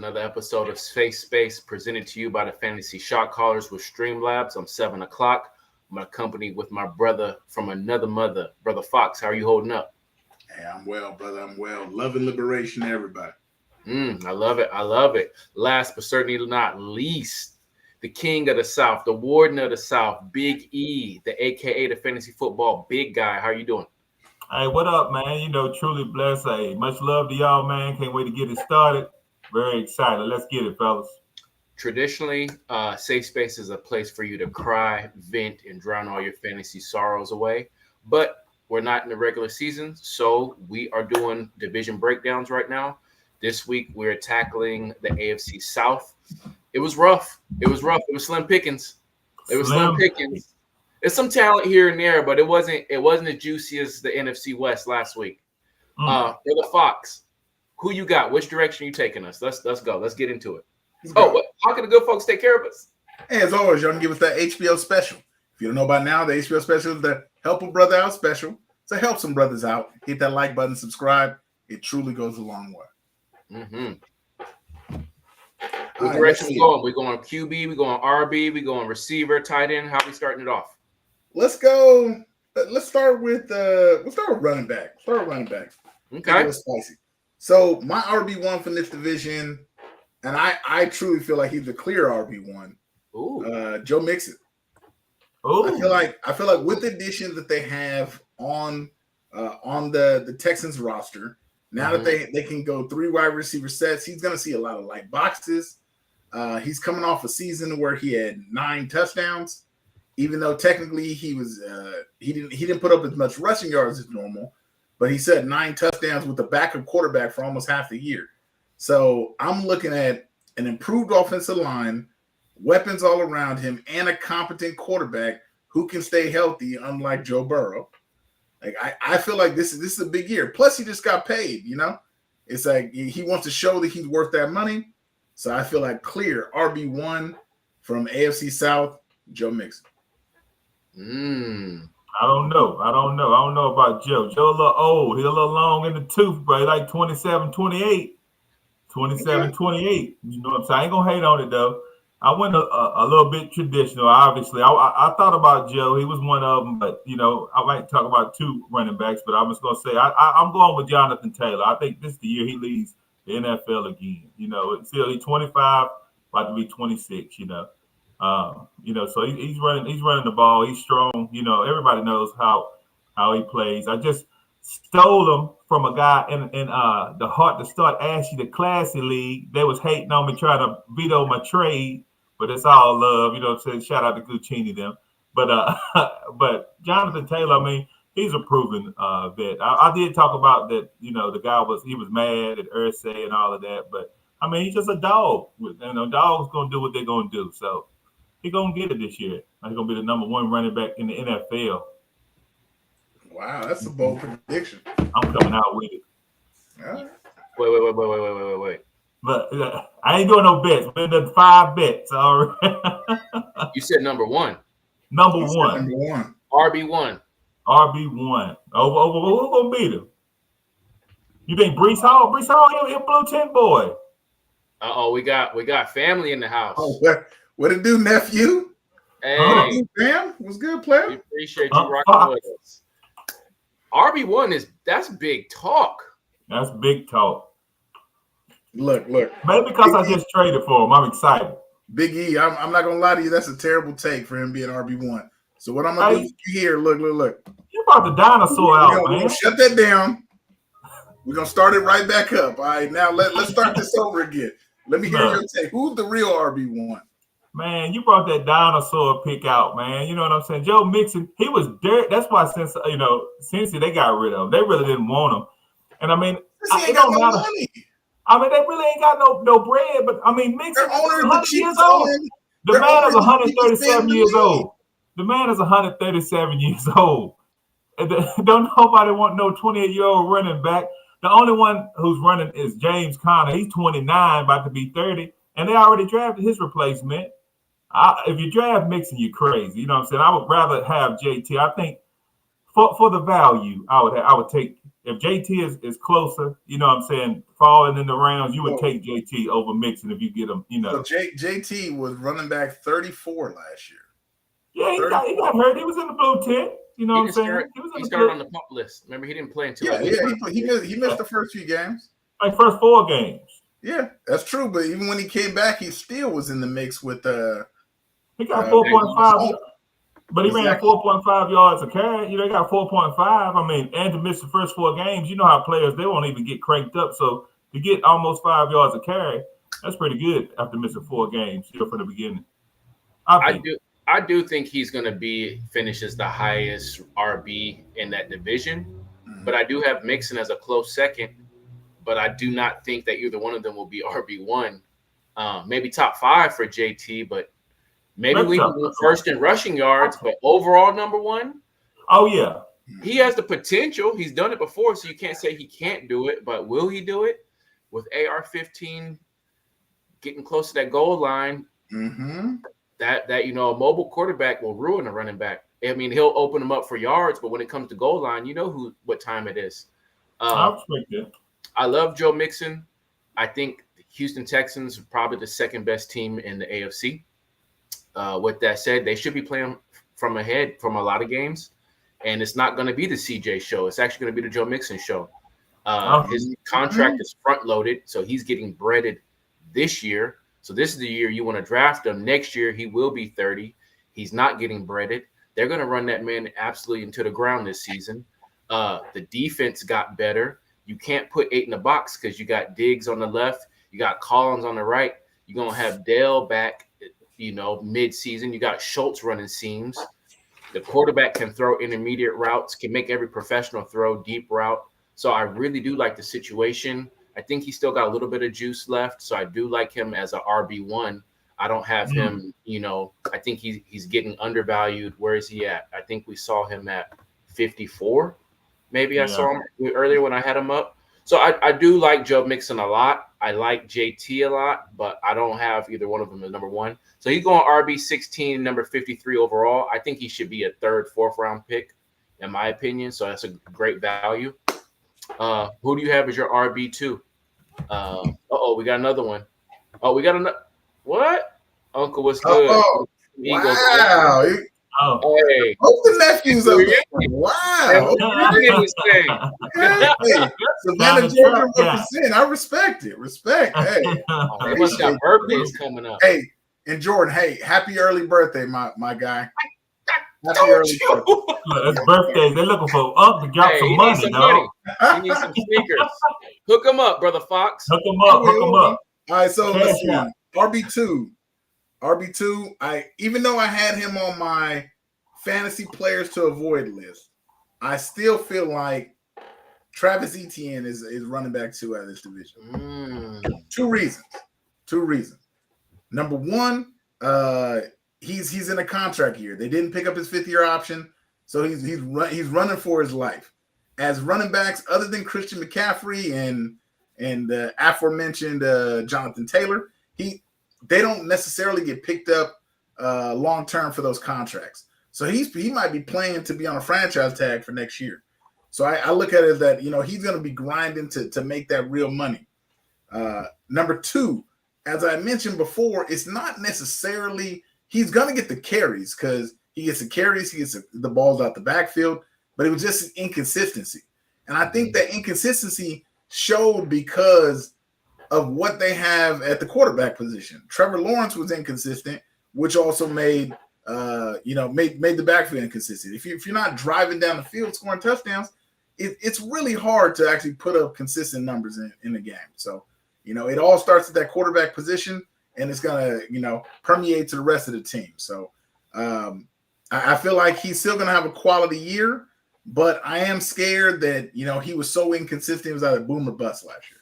another episode of Space Space presented to you by the Fantasy Shot Callers with Streamlabs. I'm 7 o'clock. I'm accompanied with my brother from another mother, Brother Fox. How are you holding up? Hey, I'm well, brother. I'm well. Love and liberation, everybody. I love it. I love it. Last but certainly not least, the king of the South, the warden of the South, Big E, the AKA the fantasy football big guy. How are you doing? Hey, what up, man? You know, truly blessed. Hey, much love to y'all, man. Can't wait to get it started. Very excited. Let's get it, fellas. Traditionally, Safe Space is a place for you to cry, vent, and drown all your fantasy sorrows away. But we're not in the regular season, so we are doing division breakdowns right now. This week, we're tackling the AFC South. It was rough. It was slim pickings. Slim pickings. There's some talent here and there, but it wasn't as juicy as the NFC West last week. Brother Fox, who you got? Which direction you taking us? Let's go. Let's get into it. How can the good folks take care of us? Hey, as always, y'all can give us that HBO special. If you don't know by now, the HBO special is the Help a Brother Out special. So help some brothers out. Hit that like button, subscribe. It truly goes a long way. What direction we going? We going QB, we going RB, we going receiver, tight end. How we starting it off? Let's go. Let's start with running back. Okay. Spicy. So my RB1 from this division, and I truly feel like he's the clear RB1. Ooh. Joe Mixon. Ooh. I feel like with the additions that they have on the Texans roster, now that they can go 3 wide receiver sets, he's going to see a lot of light boxes. He's coming off a season where he had 9 touchdowns, even though technically he didn't put up as much rushing yards as normal, but he set 9 touchdowns with the backup quarterback for almost half the year. So I'm looking at an improved offensive line, weapons all around him, and a competent quarterback who can stay healthy, unlike Joe Burrow. Like I feel like this is a big year. Plus, he just got paid. You know, it's like he wants to show that he's worth that money. So I feel like clear RB1 from AFC South, Joe Mixon. I don't know. I don't know about Joe. Joe a little old. He's a little long in the tooth, bro. He like 27, 28. 27, 28. You know what I'm saying? I ain't going to hate on it, though. I went a little bit traditional, obviously. I thought about Joe. He was one of them, but, you know, I might talk about 2 running backs, but I'm just going to say I'm going with Jonathan Taylor. I think this is the year he leads the NFL again. You know, he's 25, about to be 26, you know. So he's running the ball. He's strong. You know, everybody knows how he plays. I just stole him from a guy in the Heart to Start Ashy, the Classy League. They was hating on me, trying to veto my trade, but it's all love. You know what I'm saying? Shout out to Guccini them. But Jonathan Taylor, I mean, he's a proven vet. I did talk about that. You know, the guy was mad at Irsay and all of that, but I mean, he's just a dog. You know, dogs gonna do what they're gonna do. So he's gonna get it this year. He's gonna be the number 1 running back in the NFL. Wow, that's a bold prediction. I'm coming out with it. Right. Wait. But I ain't doing no bets. We're done 5 bets. All right. You said number 1. Number one. RB1. RB1. Over who gonna beat him? You think Breece Hall? Breece Hall, he'll blue 10 boy. We got family in the house. Oh, what it do, nephew? Hey, fam, what's good, player? We appreciate you rocking with us. RB1 that's big talk. That's big talk. Look. Maybe because I just traded for him, I'm excited. Big E, I'm not gonna lie to you. That's a terrible take for him being RB1. So what I'm gonna do here? Look. You brought the dinosaur out, man. We're gonna shut that down. We're gonna start it right back up. All right, now let's start this over again. Let me hear your take. Who's the real RB1? Man, you brought that dinosaur pick out, man. You know what I'm saying? Joe Mixon, he was dirt. That's why since they got rid of him, they really didn't want him. And I mean, it don't matter. Money. I mean, they really ain't got no bread. But I mean, Mixon is 100 years old. The man is 137 years old. The man is 137 years old. Don't nobody want no 28-year-old running back. The only one who's running is James Conner. He's 29, about to be 30, and they already drafted his replacement. If you draft Mixon, you're crazy. You know what I'm saying? I would rather have JT. I think for the value, I would take if JT is closer. You know what I'm saying, falling in the rounds, you would take JT over Mixon if you get him. You know, so JT was running back 34 last year. Yeah, he got hurt. He was in the blue tent. You know what I'm saying? He started on the pup list. Remember, he didn't play until he missed the first few games. Like first 4 games. Yeah, that's true. But even when he came back, he still was in the mix with he got 4.5, but he ran 4.5 yards a carry. You know, he got 4.5. I mean, and to miss the first 4 games, you know how players, they won't even get cranked up. So to get almost 5 yards a carry, that's pretty good after missing 4 games, you know, from the beginning. I do think he's going to finishes the highest RB in that division, but I do have Mixon as a close second. But I do not think that either one of them will be RB1. Maybe top 5 for JT, but maybe we can go first in rushing yards. But overall, number 1. Oh yeah, he has the potential. He's done it before, so you can't say he can't do it. But will he do it with AR-15 getting close to that goal line? Mm-hmm. That a mobile quarterback will ruin a running back. I mean, he'll open them up for yards, but when it comes to goal line, you know what time it is. I respect it. I love Joe Mixon. I think the Houston Texans are probably the second best team in the AFC. With that said, they should be playing from ahead from a lot of games, and it's not going to be the CJ show. It's actually going to be the Joe Mixon show. His contract is front loaded, so he's getting breaded this year. So this is the year you want to draft him. Next year, he will be 30. He's not getting breaded. They're going to run that man absolutely into the ground this season. The defense got better. You can't put 8 in the box because you got Diggs on the left. You got Collins on the right. You're going to have Dale back, mid-season. You got Schultz running seams. The quarterback can throw intermediate routes, can make every professional throw deep route. So I really do like the situation. I think he's still got a little bit of juice left, so I do like him as a RB1. I don't have him, I think he's getting undervalued. Where is he at? I think we saw him at 54. Maybe I saw him earlier when I had him up. So I do like Joe Mixon a lot. I like JT a lot, but I don't have either one of them as number 1. So he's going RB16, number 53 overall. I think he should be a 3rd, 4th round pick, in my opinion. So that's a great value. Who do you have as your RB2? We got another one. Oh, we got another. What? Uncle, what's good? Wow. Hey. Hope the nephew's up there. Wow. Savannah, Georgia represent. I respect it. Hey. What's got birthdays coming up? Hey, and Jordan, happy early birthday, my guy. Happy early birthday. Look, it's birthdays. They're looking for Uncle to drop some money, though. He needs some sneakers. Hook him up, Brother Fox. Hook him up. All right, so let's see. RB2, even though I had him on my fantasy players to avoid list, I still feel like Travis Etienne is running back 2 out of this division. 2 reasons. Number 1, he's in a contract year. They didn't pick up his 5th-year option, so he's running for his life. As running backs, other than Christian McCaffrey and the aforementioned Jonathan Taylor, they don't necessarily get picked up long term for those contracts. So he might be playing to be on a franchise tag for next year. So I look at it as that he's going to be grinding to make that real money. Number 2, as I mentioned before, it's not necessarily he's going to get the carries because he gets the carries, he gets the balls out the backfield, but it was just inconsistency. And I think that inconsistency showed because of what they have at the quarterback position. Trevor Lawrence was inconsistent, which also made the backfield inconsistent. If you're not driving down the field scoring touchdowns, it's really hard to actually put up consistent numbers in the game. So, it all starts at that quarterback position, and it's gonna permeate to the rest of the team. So I feel like he's still gonna have a quality year, but I am scared that he was so inconsistent. It was either boom or bust last year.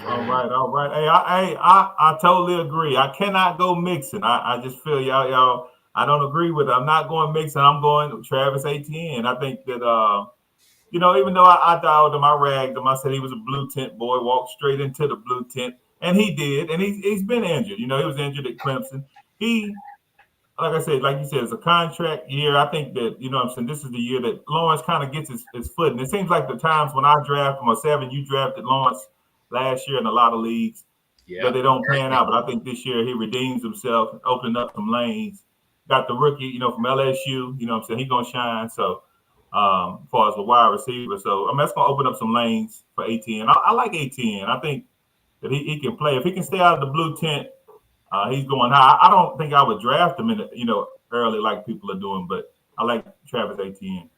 All right. Hey, I totally agree. I cannot go Mixon. I just feel y'all. I don't agree with it. I'm not going Mixon. I'm going Travis Etienne. I think that even though I dialed him, I ragged him. I said he was a blue tent boy, walked straight into the blue tent, and he did. And he's been injured. He was injured at Clemson. like I said, like you said, it's a contract year. I think that, you know what I'm saying, this is the year that Lawrence kind of gets his foot. And it seems like the times when I drafted him, or Seven, you drafted Lawrence last year in a lot of leagues, but they don't pan out. But I think this year he redeems himself, opening up some lanes. Got the rookie, you know, from LSU, you know what I'm saying, he's going to shine. So, as far as the wide receiver. So, I mean, that's going to open up some lanes for ATN. I like ATN. I think that he can play. If he can stay out of the blue tent, he's going high. I don't think I would draft him early like people are doing, but I like Travis Etienne.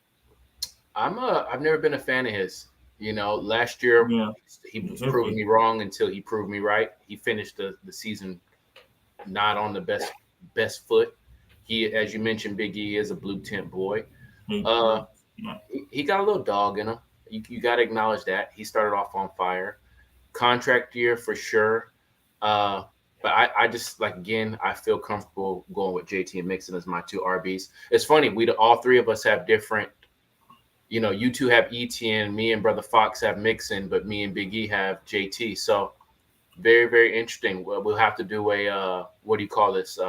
I've never been a fan of his. You know, last year he was proving me wrong until he proved me right. He finished the season not on the best foot. He, as you mentioned, Big E is a blue tent boy. He got a little dog in him. You got to acknowledge that. He started off on fire. Contract year for sure. But I just, like, again, I feel comfortable going with JT and Mixon as my two RBs. It's funny. All three of us have different, you know, you two have ETN, me and Brother Fox have Mixon, but me and Big E have JT. So very, very interesting. We'll have to do a, what do you call this,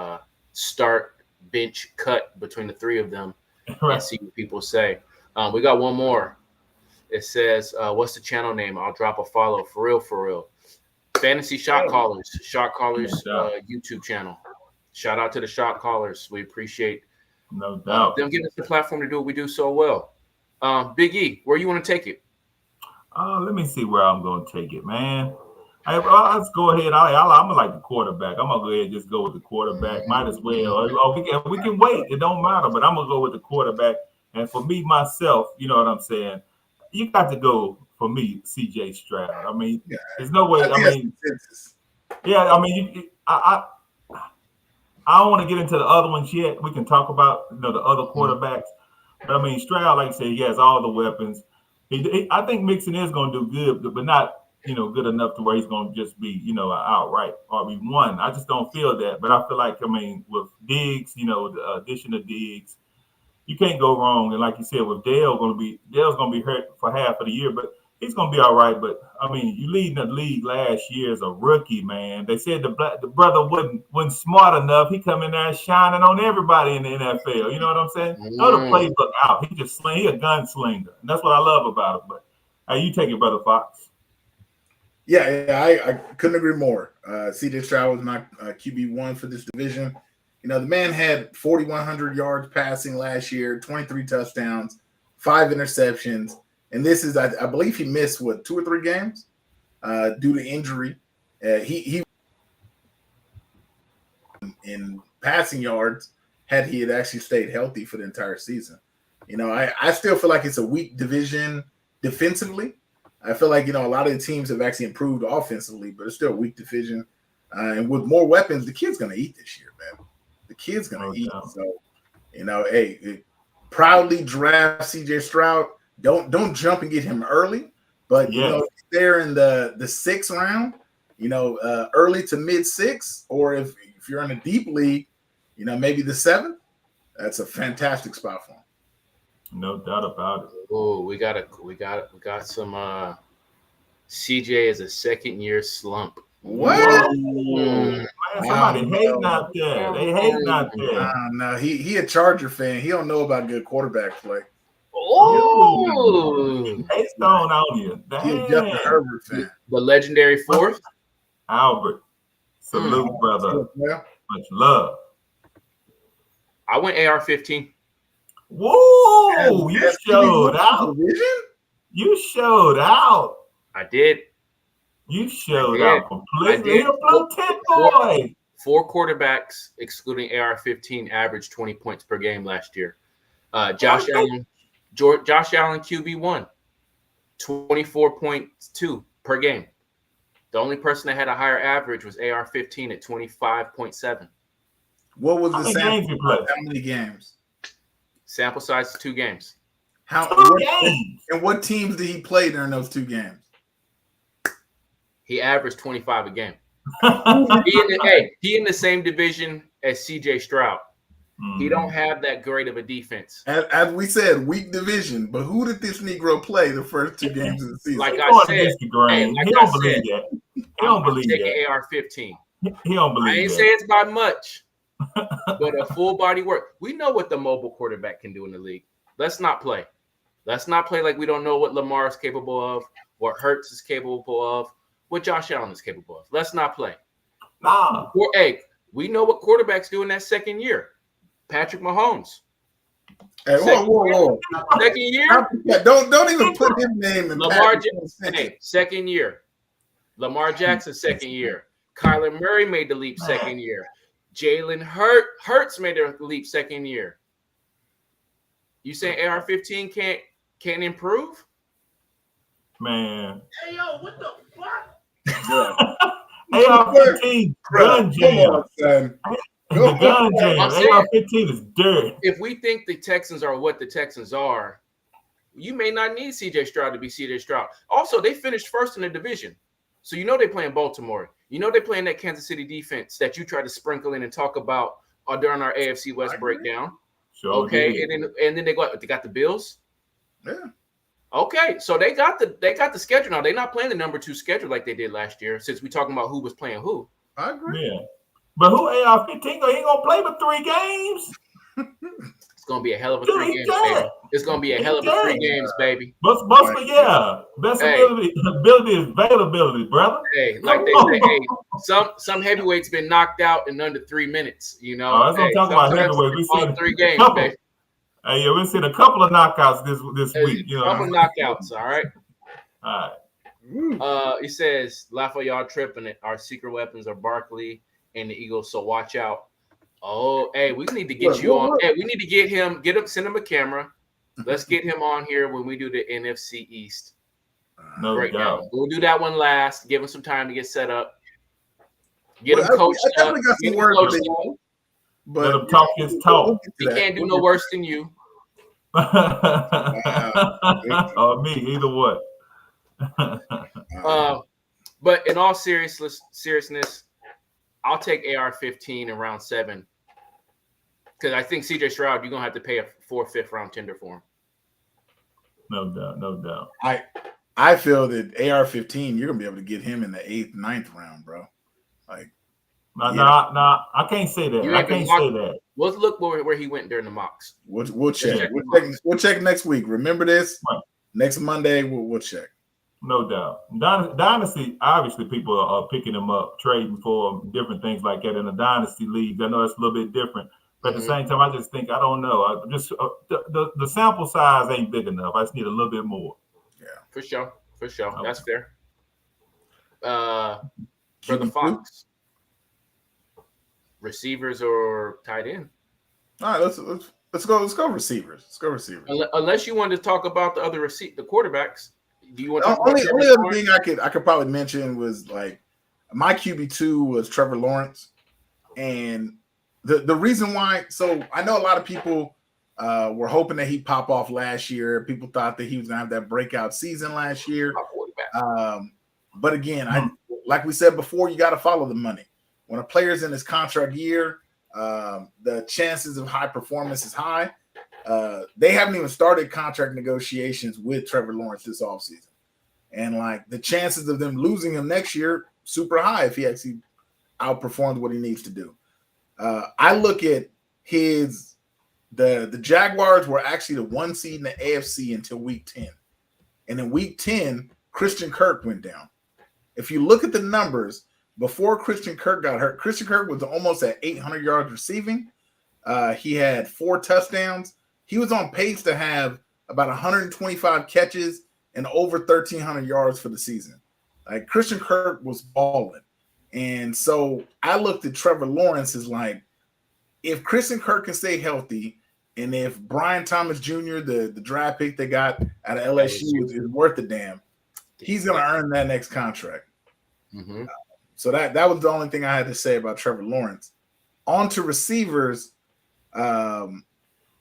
start bench cut between the three of them and see what people say. We got one more. It says, what's the channel name? I'll drop a follow. For real. Fantasy Shot Callers YouTube channel. Shout out to the Shot Callers. We appreciate no doubt them giving us the platform to do what we do so well. Big E, where you want to take it? Let me see where I'm going to take it, man. Let's go ahead. I'm like the quarterback. I'm gonna go ahead and just go with the quarterback. Might as well. We can wait. It don't matter. But I'm gonna go with the quarterback. And for me myself, you know what I'm saying. You got to go for me, C.J. Stroud. I mean, there's no way. I don't want to get into the other ones yet. We can talk about the other quarterbacks. But I mean, Stroud, like I said, he has all the weapons. I think Mixon is going to do good, but not good enough to where he's going to just be an outright RB1. I just don't feel that. But I feel like, with Diggs, the addition of Diggs, you can't go wrong. And like you said, with Dale's going to be hurt for half of the year, but he's going to be all right. But I mean, you leading the league last year as a rookie, man. They said the brother wasn't smart enough. He come in there shining on everybody in the NFL. You know what I'm saying? Know the playbook out. He a gunslinger, and that's what I love about him. But hey, you take it, Brother Fox. Yeah, I couldn't agree more. C.J. Stroud was my QB1 for this division. The man had 4,100 yards passing last year, 23 touchdowns, 5 interceptions. And this is, I believe he missed, 2 or 3 games due to injury. He in passing yards had he actually stayed healthy for the entire season. I still feel like it's a weak division defensively. I feel like, a lot of the teams have actually improved offensively, but it's still a weak division. And with more weapons, the kid's going to eat this year, man. The kid's going to eat. So, hey, proudly draft C.J. Stroud. Don't jump and get him early, but there in the 6th round, early to mid 6, or if you're in a deep league, maybe the 7th. That's a fantastic spot for him. No doubt about it. Oh, we got some. CJ is a 2nd-year slump. What? Man, somebody hating out there. They hating out there. No, he a Charger fan. He don't know about good quarterback play. Oh, it's thrown on you. He a Justin Herbert fan. The legendary 4th. Albert. Salute, brother. Yeah. Much love. I went AR-15. Whoa! You showed out. You showed out. I did. You showed out completely. A blue tent boy. 4 quarterbacks, excluding AR-15, averaged 20 points per game last year. Josh Allen QB1, 24.2 per game. The only person that had a higher average was AR-15 at 25.7. What was the sample? How many games? Sample size 2 games. And what teams did he play during those 2 games? He averaged 25 a game. He in the same division as C.J. Stroud. He don't have that great of a defense. As we said, weak division. But who did this Negro play the first 2 games of the season? Like I said, he don't believe that. He don't believe that. AR-15. He don't believe that. I ain't say it's by much. but a full body work. We know what the mobile quarterback can do in the league. Let's not play. Let's not play like we don't know what Lamar is capable of, what Hurts is capable of, what Josh Allen is capable of. Let's not play. Nah. Or, hey, we know what quarterbacks do in that second year. Patrick Mahomes. Hey, whoa. Second year? Don't even put his name in Lamar Jackson. Hey, second year. Lamar Jackson, second year. Kyler Murray made the leap second year. Jalen Hurts made the leap second year. You saying AR-15 can't improve? Man. Hey, yo, what the fuck? AR-15 gun jam. The gun jam. AR-15 is dirt. If we think the Texans are what the Texans are, you may not need C.J. Stroud to be C.J. Stroud. Also, they finished first in the division. So you know they're playing Baltimore. You know they're playing that Kansas City defense that you try to sprinkle in and talk about during our AFC West breakdown. Sure okay, did. and then they got the Bills. Yeah. Okay, so they got the schedule now. They're not playing the number 2 schedule like they did last year. Since we're talking about who was playing who. I agree. Yeah, but who AR-15? He ain't gonna play for 3 games. It's gonna be a hell of a 3 games, baby. It's gonna be a hell of a 3 games, baby. Best ability is availability, brother. Hey, like they say, hey, some heavyweights been knocked out in under 3 minutes. You know, Oh, that's what I'm talking about. Heavyweight. We all seen 3 games, baby. Hey, yeah, we've seen a couple of knockouts this week. You know, couple knockouts. All right. All right. It says Lafayette tripping it. Our secret weapons are Barkley and the Eagles, so watch out. Oh, hey, we need to get you on. Hey, we need to get him. Send him a camera. Let's get him on here when we do the NFC East. No doubt. We'll do that one last. Give him some time to get set up. Get him coached up. But let him talk his talk. He can't do no worse than you. Or me, either one. But in all seriousness, I'll take AR-15 in round 7 because I think C.J. Stroud, you're gonna have to pay a 4th, 5th round tender for him. No doubt. I feel that AR-15, you're gonna be able to get him in the 8th, 9th round, bro. Like, nah, I can't say that. I can't say that. Let's look where he went during the mocks. We'll check. We'll check next week. Remember this? Right. Next Monday, we'll check. No doubt. Dynasty, obviously, people are picking them up, trading for different things like that in the dynasty league. I know it's a little bit different, but at the same time, I just think I don't know. The sample size ain't big enough. I just need a little bit more. Yeah, for sure. Okay. That's fair. For the Fox, receivers or tight end. All right, let's go receivers. Let's go receivers. Unless you wanted to talk about the other the quarterbacks. Do you want to only other thing I could probably mention was like my QB2 was Trevor Lawrence, and the reason why. So I know a lot of people were hoping that he'd pop off last year. People thought that he was gonna have that breakout season last year. But again, like we said before, you got to follow the money. When a player's in his contract year, the chances of high performance is high. They haven't even started contract negotiations with Trevor Lawrence this offseason. And like the chances of them losing him next year, super high if he actually outperforms what he needs to do. I look at the Jaguars were actually the 1 seed in the AFC until week 10. And in week 10, Christian Kirk went down. If you look at the numbers, before Christian Kirk got hurt, Christian Kirk was almost at 800 yards receiving. He had 4 touchdowns. He was on pace to have about 125 catches and over 1,300 yards for the season. Like Christian Kirk was balling. And so I looked at Trevor Lawrence as like, if Christian Kirk can stay healthy, and if Brian Thomas Jr., the draft pick they got out of LSU is worth a damn, he's going to earn that next contract. Mm-hmm. So that was the only thing I had to say about Trevor Lawrence. On to receivers. Now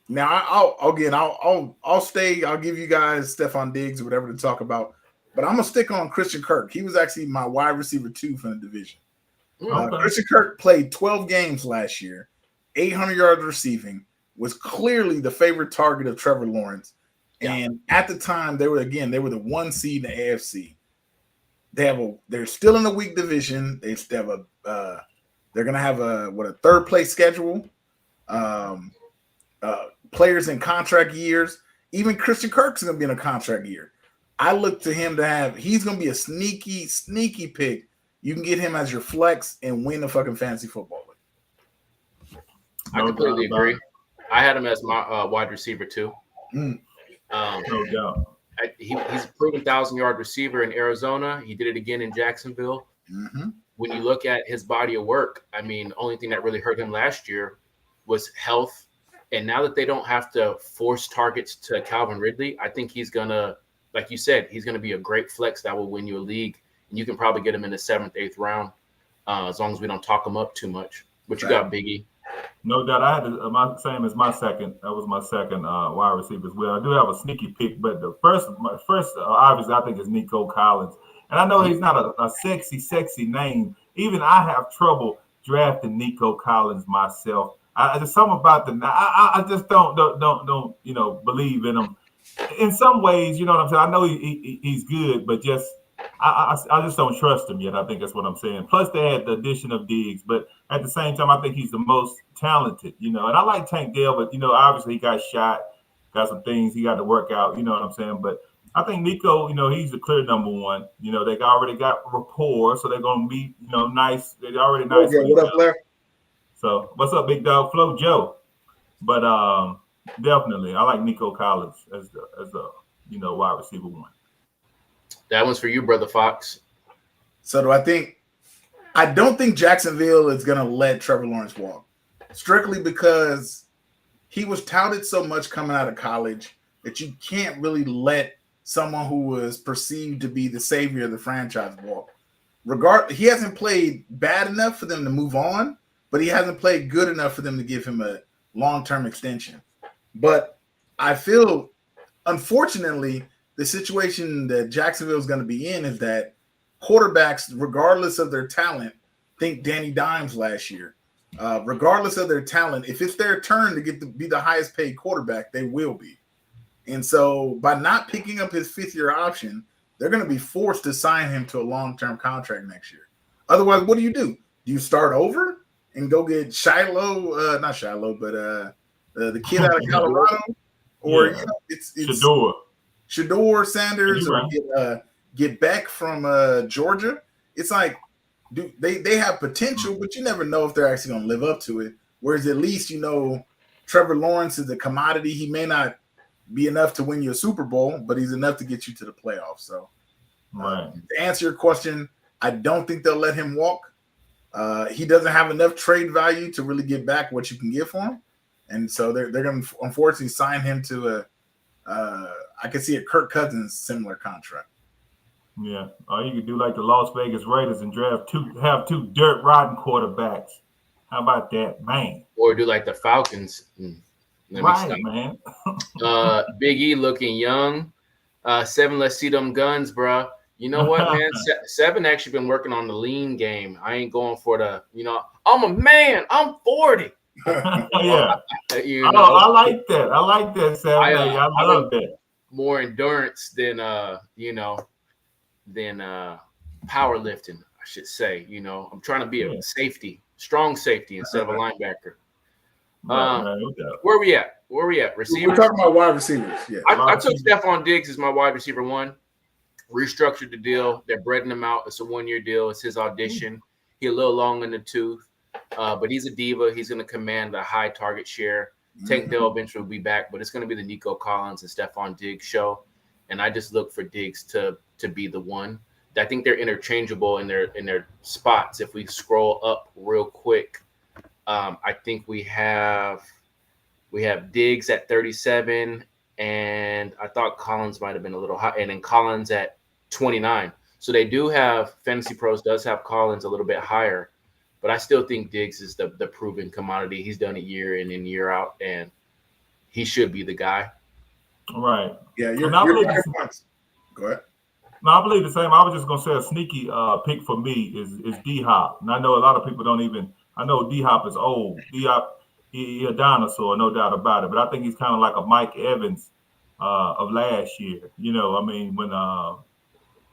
I'll stay. I'll give you guys Stephon Diggs or whatever to talk about, but I'm gonna stick on Christian Kirk. He was actually my wide receiver 2 from the division. Christian Kirk played 12 games last year, 800 yards receiving, was clearly the favorite target of Trevor Lawrence. Yeah. And at the time, they were the 1 seed in the AFC. They're still in the weak division. The They're gonna have a third place schedule. Players in contract years. Even Christian Kirk's gonna be in a contract year. I look to him to have. He's gonna be a sneaky pick. You can get him as your flex and win the fucking fantasy football league. I completely agree. I had him as my wide receiver too. No doubt. He's a proven 1,000-yard receiver in Arizona. He did it again in Jacksonville. Mm-hmm. When you look at his body of work, I mean, the only thing that really hurt him last year was health. And now that they don't have to force targets to Calvin Ridley, I think he's going to, like you said, he's going to be a great flex that will win you a league. And you can probably get him in the 7th, 8th round as long as we don't talk him up too much. What you got, Biggie? No doubt. I had my same as my second. That was my second wide receiver as well. I do have a sneaky pick, but my first obviously I think is Nico Collins. And I know he's not a sexy name. Even I have trouble drafting Nico Collins myself. There's something about I just don't believe in him. In some ways, you know what I'm saying. I know he's good, but I just don't trust him yet. I think that's what I'm saying. Plus, they had the addition of Diggs, but at the same time, I think he's the most talented. And I like Tank Dell, but obviously he got shot, got some things he got to work out. You know what I'm saying? But I think Nico, he's the clear number one. They already got rapport, so they're gonna be, nice. They're already nice. Okay, what up, Blair? So what's up, Big Dog Flo Joe? But definitely, I like Nico Collins as the wide receiver one. That one's for you, Brother Fox. So I don't think Jacksonville is going to let Trevor Lawrence walk, strictly because he was touted so much coming out of college that you can't really let someone who was perceived to be the savior of the franchise walk. He hasn't played bad enough for them to move on, but he hasn't played good enough for them to give him a long-term extension. But I feel, unfortunately, the situation that Jacksonville is going to be in is that quarterbacks, regardless of their talent, think Danny Dimes last year. Regardless of their talent, if it's their turn to be the highest paid quarterback, they will be. And so by not picking up his 5th-year option, they're going to be forced to sign him to a long-term contract next year. Otherwise, what do? Do you start over and go get Shiloh, not Shiloh, but the kid out of Colorado? Or it's Shador Sanders, or get back from Georgia. It's like, they have potential, but you never know if they're actually going to live up to it. Whereas at least, Trevor Lawrence is a commodity. He may not be enough to win you a Super Bowl, but he's enough to get you to the playoffs. So to answer your question, I don't think they'll let him walk. He doesn't have enough trade value to really get back what you can get for him. And so they're going to unfortunately sign him to I could see a Kirk Cousins similar contract. Yeah, or you could do like the Las Vegas Raiders and have two dirt rotten quarterbacks. How about that, man? Or do like the Falcons. Right, man. Big E looking young. 7, let's see them guns, bro. You know what, man? 7 actually been working on the lean game. I ain't going for the, I'm a man. I'm 40. Yeah. I like that. I like that, 7. I love that. More endurance than powerlifting, I should say. I'm trying to be a strong safety instead of a linebacker. Where we at? Receivers? We're talking about wide receivers. Yeah. I took Stephon Diggs as my wide receiver 1. Restructured the deal. They're breading him out. It's a 1-year deal. It's his audition. He's a little long in the tooth, but he's a diva. He's going to command a high target share. Tank Dell eventually will be back, but it's going to be the Nico Collins and Stephon Diggs show. And I just look for Diggs to be the one. I think they're interchangeable in their spots. If we scroll up real quick, I think we have Diggs at 37, and I thought Collins might have been a little high, and then Collins at 29. So they do have Fantasy Pros does have Collins a little bit higher, but I still think Diggs is the proven commodity. He's done it year in and year out, and he should be the guy. Right. Yeah, you're Go ahead. No, I believe the same. I was just gonna say a sneaky pick for me is D-Hop, and I know a lot of people don't even. I know D-Hop is old. D-Hop, he a dinosaur, no doubt about it. But I think he's kind of like a Mike Evans of last year. When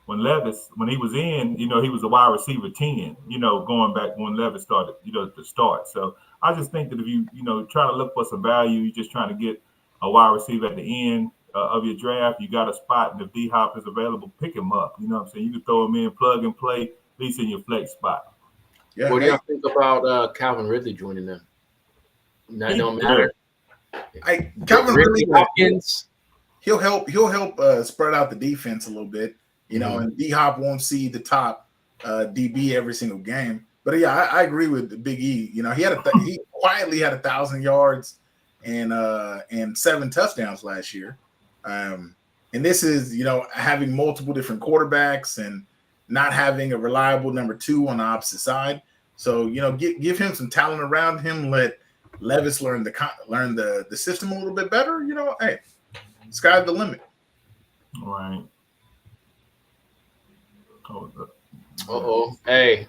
when Levis, when he was in, he was a wide receiver 10, going back when Levis started, to start. So I just think that if you, try to look for some value, you're just trying to get a wide receiver at the end of your draft, you got a spot, and if D-Hop is available, pick him up. You know what I'm saying? You can throw him in, plug and play, at least in your flex spot. Yeah. What do y'all think about Calvin Ridley joining them? That don't matter. Calvin Ridley, Hopkins, he'll help spread out the defense a little bit, and D-Hop won't see the top DB every single game. But yeah, I agree with Big E. He he quietly had 1,000 yards and 7 touchdowns last year. And this is, having multiple different quarterbacks and not having a reliable number 2 on the opposite side. So, give him some talent around him. Let Levis learn the system a little bit better. Hey, sky's the limit. Right. Hey,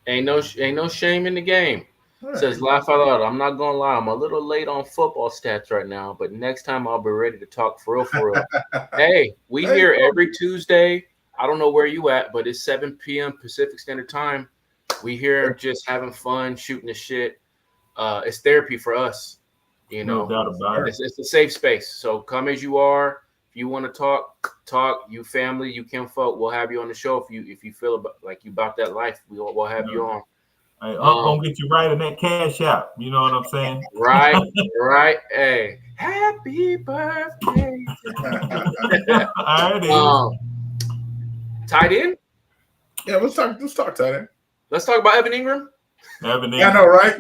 ain't no shame in the game. Right. Says laugh out loud. I'm not gonna lie, I'm a little late on football stats right now, but next time I'll be ready to talk for real. Hey, we here every Tuesday. I don't know where you at, but it's 7 p.m. Pacific Standard Time. We here just having fun, shooting the shit. It's therapy for us, No doubt about it. It's a safe space. So come as you are. If you want to talk. You family, you kinfolk, we'll have you on the show. If you feel like you about that life, we'll have you on. Hey, I'm gonna get you right in that cash out. You know what I'm saying? Right. Hey, happy birthday. Tight end? Yeah, let's talk tight end. Let's talk about Evan Ingram. I know, right?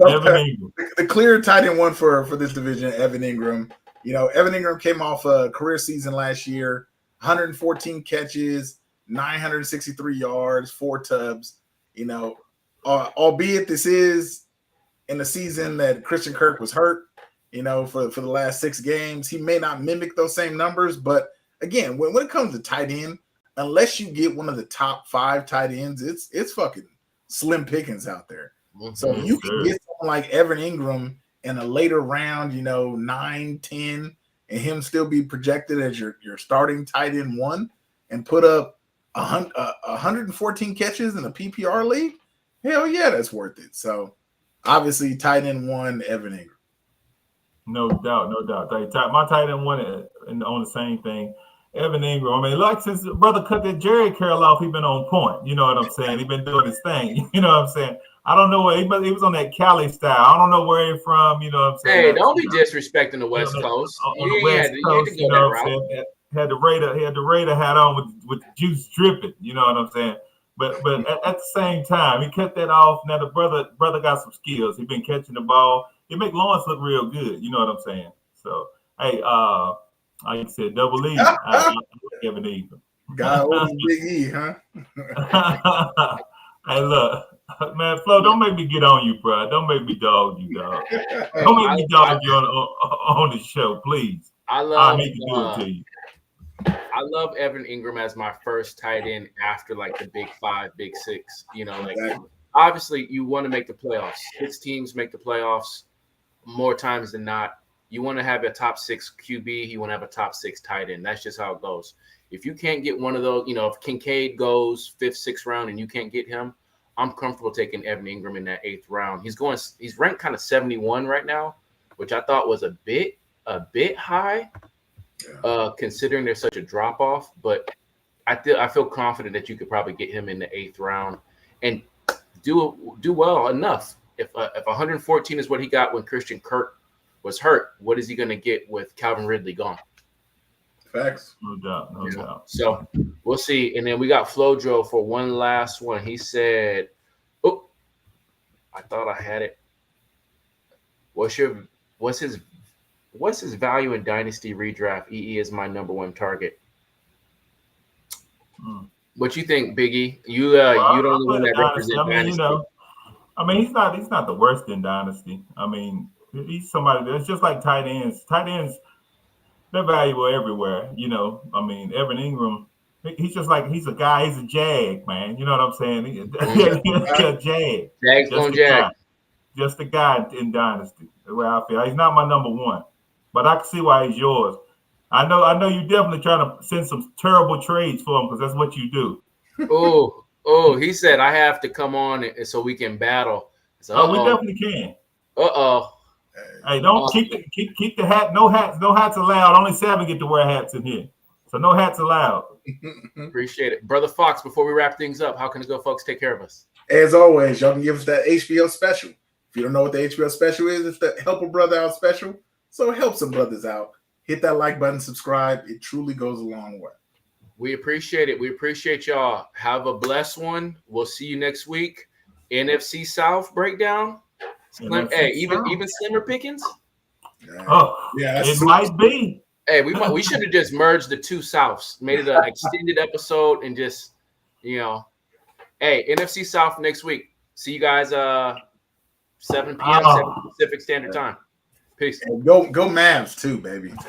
Evan Ingram. The clear tight end one for this division, Evan Ingram. Evan Ingram came off a career season last year, 114 catches, 963 yards, 4 tubs. Albeit this is in a season that Christian Kirk was hurt, for the last 6 games. He may not mimic those same numbers, but again, when it comes to tight end, unless you get one of the top 5 tight ends, it's fucking slim pickings out there. So you can get someone like Evan Ingram in a later round, 9, 10, and him still be projected as your starting tight end 1 and put up 114 catches in a PPR league. Hell yeah, that's worth it. So obviously tight end 1, Evan Ingram. No doubt. My tight end 1 on the same thing. Evan Ingram. I mean, since the brother cut that Jerry Carroll off, he been on point. You know what I'm saying? He been doing his thing. You know what I'm saying? I don't know where he was on that Cali style. I don't know where he's from. You know what I'm saying? Hey, don't be disrespecting the West Coast. On the West Coast, you know what I'm saying? Had the Raider hat on with juice dripping. You know what I'm saying? But at the same time, he cut that off. Now the brother got some skills. He been catching the ball. He make Lawrence look real good. You know what I'm saying? So hey, like I said, Double E. I like Evan Ingram. God was Big E, huh? Hey, look, man, Flo, don't make me get on you, bro. Don't make me dog you, dog. Don't make me dog you on the show, please. I hate to do it to you. I love Evan Ingram as my first tight end after like the Big 5, Big 6. Obviously you want to make the playoffs. 6 teams make the playoffs more times than not. You want to have a top 6 QB. You want to have a top 6 tight end. That's just how it goes. If you can't get one of those, if Kincaid goes 5th, 6th round and you can't get him, I'm comfortable taking Evan Ingram in that 8th round. He's ranked kind of 71 right now, which I thought was a bit high, considering there's such a drop off. But I feel confident that you could probably get him in the 8th round and do well enough. If 114 is what he got when Christian Kirk was hurt, what is he going to get with Calvin Ridley gone? Facts. No doubt. So we'll see. And then we got Flojo for one last one. He said, "Oh, I thought I had it. What's his value in Dynasty redraft? EE is my number 1 target." What you think, Biggie? You don't the one that represents Dynasty. He's not the worst in Dynasty. He's somebody that's just like tight ends. Tight ends, they're valuable everywhere. Evan Ingram, he's just like, he's a guy, he's a jag, man. You know what I'm saying? He's a jag. Jags on jag. Just a guy in Dynasty, the way I feel. He's not my number 1, but I can see why he's yours. I know you definitely trying to send some terrible trades for him because that's what you do. Oh, he said I have to come on so we can battle. So, We definitely can. Uh-oh. Hey, don't keep the hat. No hats allowed. Only 7 get to wear hats in here, so no hats allowed. Appreciate it. Brother Fox, before we wrap things up, how can the good folks take care of us? As always, y'all can give us that HBO special. If you don't know what the HBO special is, it's the Help a Brother Out special. So help some brothers out. Hit that like button, subscribe. It truly goes a long way. We appreciate it. We appreciate y'all. Have a blessed one. We'll see you next week. NFC South breakdown. Even slimmer pickings. It might be. Hey, we should have just merged the two Souths, made it an extended episode, and just hey, NFC South next week. See you guys 7 p.m. Pacific Standard Time. Peace. And go Mavs too, baby.